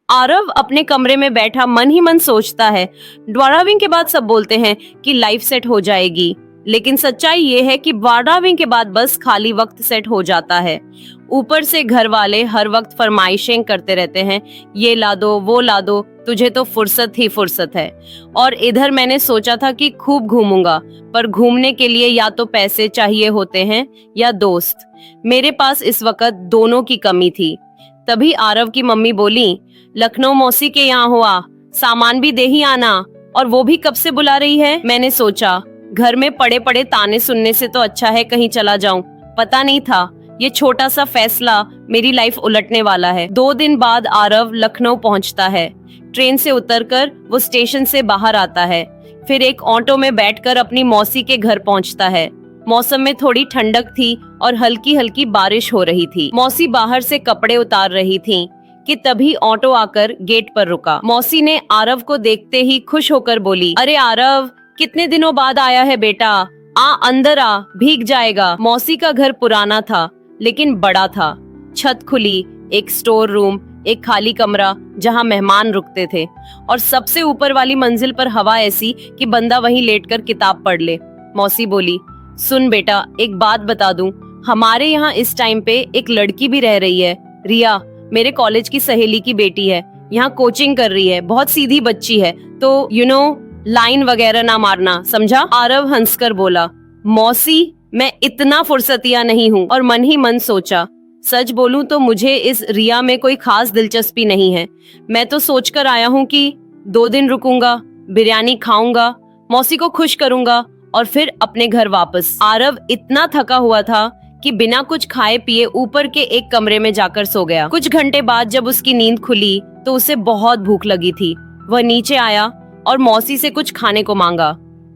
आरव अपने कमरे में बैठा मन ही मन सोचता है। ड्वाराविंग के बाद सब बोलते हैं कि लाइफ सेट हो जाएगी, लेकिन सच्चाई ये है कि ड्वाराविंग के बाद बस खाली वक्त सेट हो जाता है। ऊपर से घर वाले हर वक्त फरमाइशें करते रहते हैं, ये ला दो वो ला दो, तुझे तो फुर्सत ही फुर्सत है। और इधर मैंने सोचा था कि खूब घूमूंगा, पर घूमने के लिए या तो पैसे चाहिए होते हैं या दोस्त। मेरे पास इस वक्त दोनों की कमी थी। तभी आरव की मम्मी बोली, लखनऊ मौसी के यहाँ हुआ, सामान भी दे ही आना, और वो भी कब से बुला रही है। मैंने सोचा घर में पड़े पड़े ताने सुनने से तो अच्छा है कहीं चला जाऊं। पता नहीं था ये छोटा सा फैसला मेरी लाइफ उलटने वाला है। 2 दिन बाद आरव लखनऊ पहुंचता है। ट्रेन से उतरकर वो स्टेशन से बाहर आता है, फिर एक ऑटो में बैठकर अपनी मौसी के घर पहुंचता है। मौसम में थोड़ी ठंडक थी और हल्की हल्की बारिश हो रही थी। मौसी बाहर से कपड़े उतार रही थी कि तभी ऑटो आकर गेट पर रुका। मौसी ने आरव को देखते ही खुश होकर बोली, अरे आरव, कितने दिनों बाद आया है बेटा, आ अंदर आ, भीग जाएगा। मौसी का घर पुराना था लेकिन बड़ा था। छत खुली, एक स्टोर रूम, एक खाली कमरा जहां मेहमान रुकते थे, और सबसे ऊपर वाली मंजिल पर हवा ऐसी कि बंदा वहीं लेटकर किताब पढ़ ले। मौसी बोली, सुन बेटा, एक बात बता दूं, हमारे यहाँ इस टाइम पे एक लड़की भी रह रही है, रिया, मेरे कॉलेज की सहेली की बेटी है, यहाँ कोचिंग कर रही है, बहुत सीधी बच्ची है, तो लाइन वगैरह ना मारना, समझा। आरव हंसकर बोला, मौसी, मैं इतना फुर्सतिया नहीं हूँ। और मन ही मन सोचा, सच बोलूं तो मुझे इस रिया में कोई खास दिलचस्पी नहीं है। मैं तो सोचकर आया हूँ कि 2 दिन रुकूंगा, बिरयानी खाऊंगा, मौसी को खुश करूंगा और फिर अपने घर वापस। आरव इतना थका हुआ था कि बिना कुछ खाए पिए ऊपर के एक कमरे में जाकर सो गया। कुछ घंटे बाद जब उसकी नींद खुली तो उसे बहुत भूख लगी थी। वह नीचे आया और मौसी से कुछ खाने को मांगा।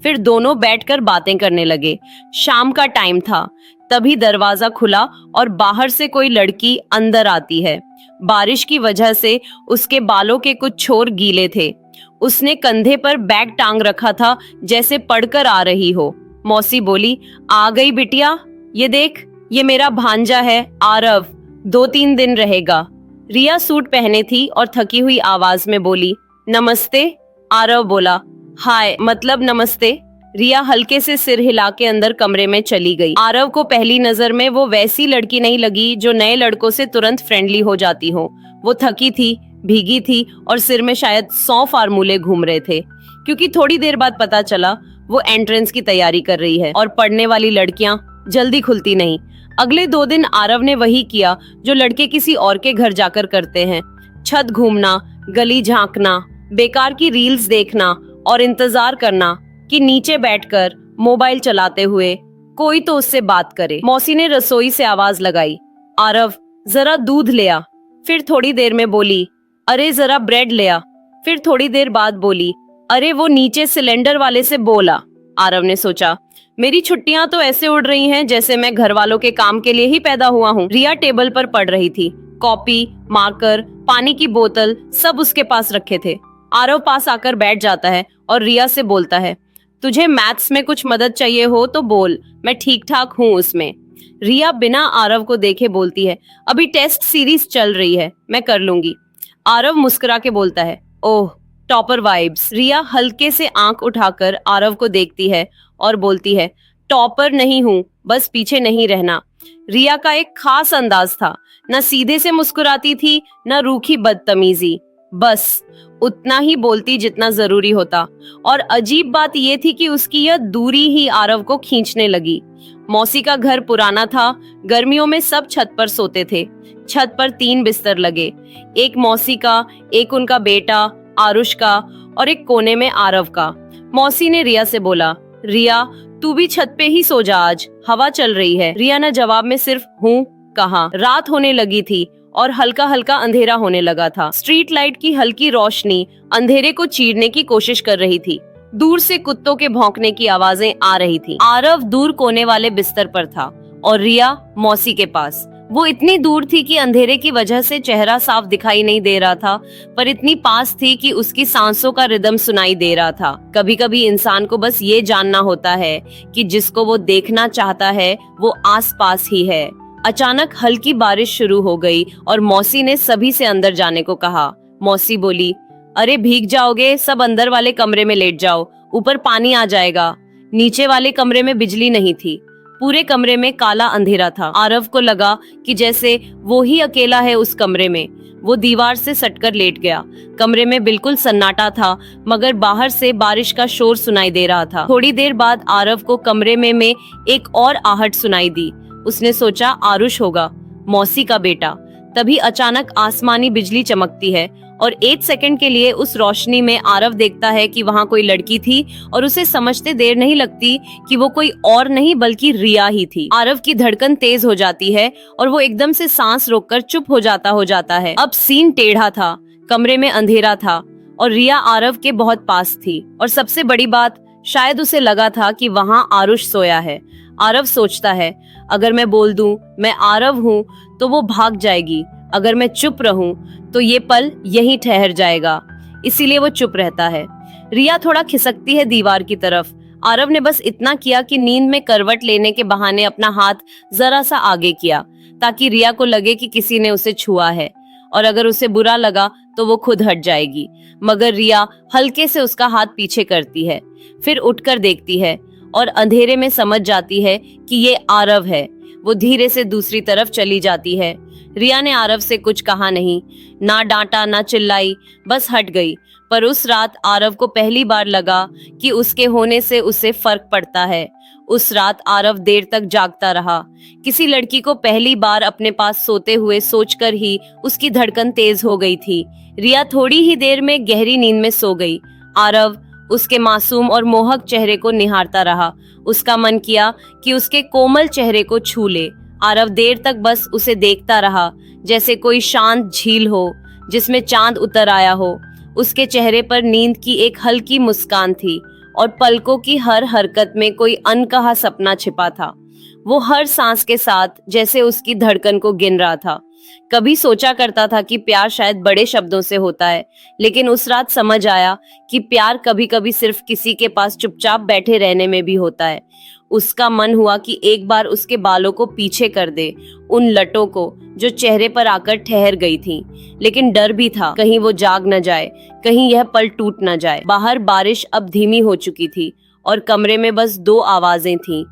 फिर दोनों बैठकर बातें करने लगे। शाम का टाइम था। तभी दरवाजा खुला और बाहर से कोई लड़की अंदर आती है। बारिश की वजह से उसके बालों के कुछ छोर गीले थे। उसने कंधे पर बैग टांग रखा था, जैसे पढ़कर आ रही हो। मौसी बोली, आ गई बिटिया, ये देख, ये मेरा भांजा है आरव, 2-3 दिन रहेगा। रिया सूट पहने थी और थकी हुई आवाज में बोली, नमस्ते। आरव बोला, हाय, मतलब नमस्ते। रिया हल्के से सिर हिला के अंदर कमरे में चली गई। आरव को पहली नजर में वो वैसी लड़की नहीं लगी जो नए लड़कों से तुरंत फ्रेंडली हो जाती हो। वो थकी थी, भीगी थी और सिर में शायद 100 फार्मूले घूम रहे थे, क्योंकि थोड़ी देर बाद पता चला वो एंट्रेंस की तैयारी कर रही है, और पढ़ने वाली लड़कियां जल्दी खुलती नहीं। अगले 2 दिन आरव ने वही किया जो लड़के किसी और के घर जाकर करते हैं, छत घूमना, गली झांकना, बेकार की रील्स देखना और इंतजार करना कि नीचे बैठकर मोबाइल चलाते हुए कोई तो उससे बात करे। मौसी ने रसोई से आवाज लगाई, आरव, जरा दूध ले आ। फिर थोड़ी देर में बोली, अरे जरा ब्रेड ले आ। फिर थोड़ी देर बाद बोली, अरे वो नीचे सिलेंडर वाले से बोला। आरव ने सोचा, मेरी छुट्टियां तो ऐसे उड़ रही हैं जैसे मैं घर वालों के काम के लिए ही पैदा हुआ हूँ। रिया टेबल पर पढ़ रही थी। कॉपी, मार्कर, पानी की बोतल सब उसके पास रखे थे। आरव पास आकर बैठ जाता है और रिया से बोलता है, तुझे मैथ्स में कुछ मदद चाहिए हो तो बोल, मैं ठीक ठाक हूँ उसमें। रिया बिना आरव को देखे बोलती है, अभी टेस्ट सीरीज चल रही है, मैं कर लूंगी। आरव मुस्कुरा के बोलता है, ओह, टॉपर वाइब्स। रिया हल्के से आंख उठाकर आरव को देखती है और बोलती है, टॉपर नहीं हूँ, बस पीछे नहीं रहना। रिया का एक खास अंदाज था, न सीधे से मुस्कुराती थी न रूखी बदतमीजी, बस उतना ही बोलती जितना जरूरी होता। और अजीब बात ये थी कि उसकी यह दूरी ही आरव को खींचने लगी। मौसी का घर पुराना था। गर्मियों में सब छत पर सोते थे। छत पर 3 बिस्तर लगे, एक मौसी का, एक उनका बेटा आरुष का और एक कोने में आरव का। मौसी ने रिया से बोला, रिया, तू भी छत पे ही सो जा, आज हवा चल रही है। रिया ने जवाब में सिर्फ हूँ कहा। रात होने लगी थी और हल्का हल्का अंधेरा होने लगा था। स्ट्रीट लाइट की हल्की रोशनी अंधेरे को चीरने की कोशिश कर रही थी। दूर से कुत्तों के भौंकने की आवाजें आ रही थी। आरव दूर कोने वाले बिस्तर पर था और रिया मौसी के पास। वो इतनी दूर थी कि अंधेरे की वजह से चेहरा साफ दिखाई नहीं दे रहा था, पर इतनी पास थी कि उसकी सांसों का रिदम सुनाई दे रहा था। कभी कभी इंसान को बस ये जानना होता है कि जिसको वो देखना चाहता है वो आस पास ही है। अचानक हल्की बारिश शुरू हो गई और मौसी ने सभी से अंदर जाने को कहा। मौसी बोली, अरे भीग जाओगे, सब अंदर वाले कमरे में लेट जाओ, ऊपर पानी आ जाएगा। नीचे वाले कमरे में बिजली नहीं थी, पूरे कमरे में काला अंधेरा था। आरव को लगा कि जैसे वो ही अकेला है उस कमरे में। वो दीवार से सटकर लेट गया। कमरे में बिल्कुल सन्नाटा था, मगर बाहर से बारिश का शोर सुनाई दे रहा था। थोड़ी देर बाद आरव को कमरे में एक और आहट सुनाई दी। उसने सोचा आरुष होगा, मौसी का बेटा। तभी अचानक आसमानी बिजली चमकती है और 1 सेकंड के लिए उस रोशनी में आरव देखता है कि वहां कोई लड़की थी और उसे समझते देर नहीं लगती कि वो कोई और नहीं बल्कि रिया ही थी। आरव की धड़कन तेज हो जाती है और वो एकदम से सांस रोककर चुप हो जाता है। अब सीन टेढ़ा था, कमरे में अंधेरा था और रिया आरव के बहुत पास थी। और सबसे बड़ी बात, शायद उसे लगा था कि वहां आरुष सोया है। आरव सोचता है, अगर मैं बोल दूं मैं आरव हूँ तो वो भाग जाएगी, अगर मैं चुप रहूं तो ये पल यहीं ठहर जाएगा। इसीलिए वो चुप रहता है। रिया थोड़ा खिसकती है दीवार की तरफ। आरव ने बस इतना किया कि नींद में करवट लेने के बहाने अपना हाथ जरा सा आगे किया, ताकि रिया को लगे कि किसी ने उसे छुआ है, और अगर उसे बुरा लगा तो वो खुद हट जाएगी। मगर रिया हल्के से उसका हाथ पीछे करती है, फिर उठकर देखती है और अंधेरे में समझ जाती है कि ये आरव है। वो धीरे से दूसरी तरफ चली जाती है। रिया ने आरव से कुछ कहा नहीं, ना डांटा ना चिल्लाई, बस हट गई। पर उस रात आरव को पहली बार लगा कि उसके होने से उसे फर्क पड़ता है। उस रात आरव देर तक जागता रहा। किसी लड़की को पहली बार अपने पास सोते हुए सोचकर ही उसकी धड़कन तेज हो गई थी। रिया थोड़ी ही देर में गहरी नींद में सो गई। आरव उसके मासूम और मोहक चेहरे को निहारता रहा। उसका मन किया कि उसके कोमल चेहरे को छू ले। आरव देर तक बस उसे देखता रहा, जैसे कोई शांत झील हो जिसमें चांद उतर आया हो। उसके चेहरे पर नींद की एक हल्की मुस्कान थी और पलकों की हर हरकत में कोई अनकहा सपना छिपा था। वो हर सांस के साथ जैसे उसकी धड़कन को गिन रहा था। कभी सोचा करता था कि प्यार शायद बड़े शब्दों से होता है, लेकिन उस रात समझ आया कि प्यार कभी कभी सिर्फ किसी के पास चुपचाप बैठे रहने में भी होता है। उसका मन हुआ कि एक बार उसके बालों को पीछे कर दे, उन लटों को जो चेहरे पर आकर ठहर गई थी। लेकिन डर भी था, कहीं वो जाग न जाए, कहीं यह पल टूट न जाए। बाहर बारिश अब धीमी हो चुकी थी और कमरे में बस 2 आवाजें थीं,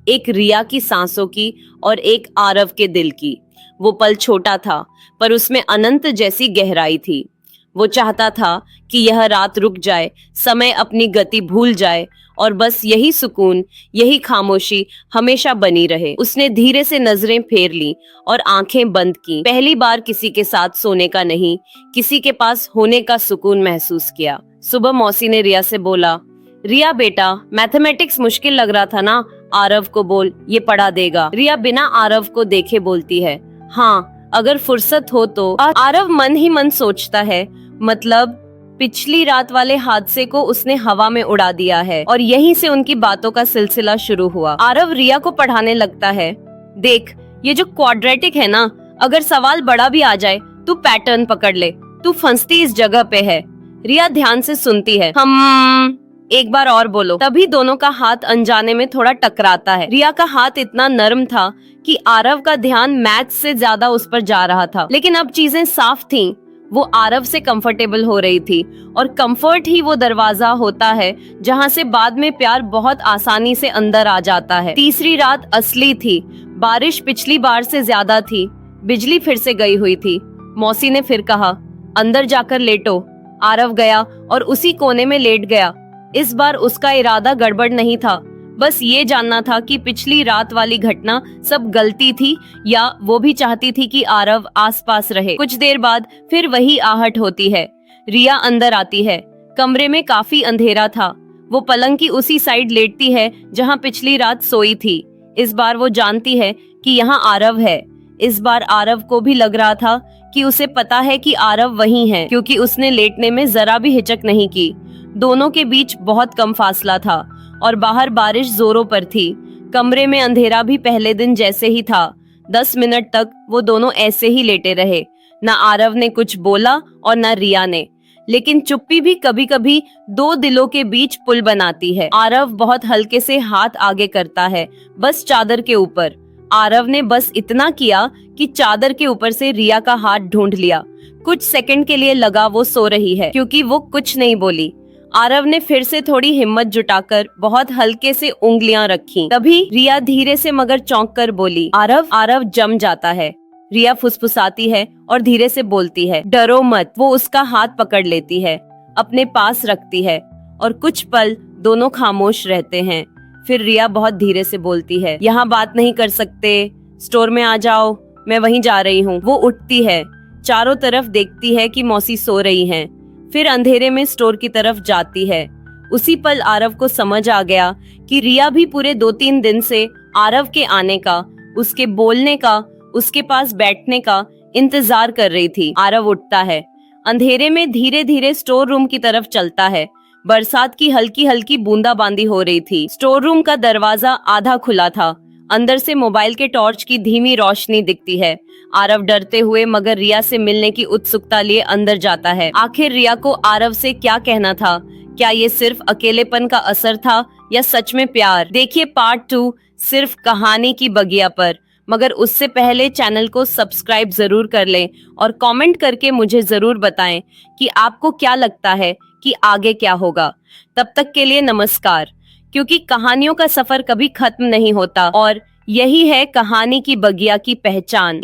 एक रिया की सांसों की और एक आरव के दिल की। वो पल छोटा था, पर उसमें अनंत जैसी गहराई थी। वो चाहता था कि यह रात रुक जाए, समय अपनी गति भूल जाए और बस यही सुकून, यही खामोशी हमेशा बनी रहे। उसने धीरे से नजरें फेर ली और आंखें बंद की। पहली बार किसी के साथ सोने का नहीं, किसी के पास होने का सुकून महसूस किया। सुबह मौसी ने रिया से बोला, रिया बेटा, मैथमेटिक्स मुश्किल लग रहा था ना, आरव को बोल, ये पढ़ा देगा। रिया बिना आरव को देखे बोलती है, हाँ अगर फुर्सत हो तो। आरव मन ही मन सोचता है, मतलब पिछली रात वाले हादसे को उसने हवा में उड़ा दिया है। और यहीं से उनकी बातों का सिलसिला शुरू हुआ। आरव रिया को पढ़ाने लगता है, देख ये जो क्वाड्रेटिक है ना, अगर सवाल बड़ा भी आ जाए तू पैटर्न पकड़ ले, तू फंसती इस जगह पे है। रिया ध्यान से सुनती है, हम एक बार और बोलो। तभी दोनों का हाथ अनजाने में थोड़ा टकराता है। रिया का हाथ इतना नर्म था कि आरव का ध्यान मैथ्स से ज्यादा उस पर जा रहा था। लेकिन अब चीजें साफ थीं। वो आरव से कंफर्टेबल हो रही थी और कंफर्ट ही वो दरवाजा होता है जहां से बाद में प्यार बहुत आसानी से अंदर आ जाता है। तीसरी रात असली थी। बारिश पिछली बार से ज्यादा थी। बिजली फिर से गई हुई थी। मौसी ने फिर कहा, अंदर जाकर लेटो। आरव गया और उसी कोने में लेट गया। इस बार उसका इरादा गड़बड़ नहीं था, बस ये जानना था कि पिछली रात वाली घटना सब गलती थी या वो भी चाहती थी कि आरव आसपास रहे। कुछ देर बाद फिर वही आहट होती है। रिया अंदर आती है। कमरे में काफी अंधेरा था। वो पलंग की उसी साइड लेटती है जहां पिछली रात सोई थी। इस बार वो जानती है कि यहाँ आरव है। इस बार आरव को भी लग रहा था कि उसे पता है कि आरव वहीं है, क्योंकि उसने लेटने में जरा भी हिचक नहीं की। दोनों के बीच बहुत कम फासला था और बाहर बारिश जोरों पर थी। कमरे में अंधेरा भी पहले दिन जैसे ही था। 10 मिनट तक वो दोनों ऐसे ही लेटे रहे। न आरव ने कुछ बोला और न रिया ने। लेकिन चुप्पी भी कभी कभी 2 दिलों के बीच पुल बनाती है। आरव बहुत हल्के से हाथ आगे करता है, बस चादर के ऊपर। आरव ने बस इतना किया कि चादर के ऊपर से रिया का हाथ ढूंढ लिया। कुछ सेकंड के लिए लगा वो सो रही है क्योंकि वो कुछ नहीं बोली। आरव ने फिर से थोड़ी हिम्मत जुटाकर बहुत हल्के से उंगलियां रखी। तभी रिया धीरे से मगर चौंक कर बोली, आरव। आरव जम जाता है। रिया फुसफुसाती है और धीरे से बोलती है, डरो मत। वो उसका हाथ पकड़ लेती है, अपने पास रखती है और कुछ पल दोनों खामोश रहते हैं। फिर रिया बहुत धीरे से बोलती है, यहाँ बात नहीं कर सकते, स्टोर में आ जाओ, मैं वहीं जा रही हूँ। वो उठती है, चारों तरफ देखती है कि मौसी सो रही हैं, फिर अंधेरे में स्टोर की तरफ जाती है। उसी पल आरव को समझ आ गया कि रिया भी पूरे 2-3 दिन से आरव के आने का, उसके बोलने का, उसके पास बैठने का इंतजार कर रही थी। आरव उठता है, अंधेरे में धीरे धीरे स्टोर रूम की तरफ चलता है। बरसात की हल्की हल्की बूंदाबांदी हो रही थी। स्टोर रूम का दरवाजा आधा खुला था। अंदर से मोबाइल के टॉर्च की धीमी रोशनी दिखती है। आरव डरते हुए मगर रिया से मिलने की उत्सुकता लिए अंदर जाता है। आखिर रिया को आरव से क्या कहना था? क्या ये सिर्फ अकेलेपन का असर था या सच में प्यार? देखिए पार्ट 2 सिर्फ कहानी की बगिया पर। मगर उससे पहले चैनल को सब्सक्राइब जरूर कर लें और कमेंट करके मुझे जरूर बताएं कि आपको क्या लगता है कि आगे क्या होगा। तब तक के लिए नमस्कार, क्योंकि कहानियों का सफर कभी खत्म नहीं होता और यही है कहानी की बगिया की पहचान।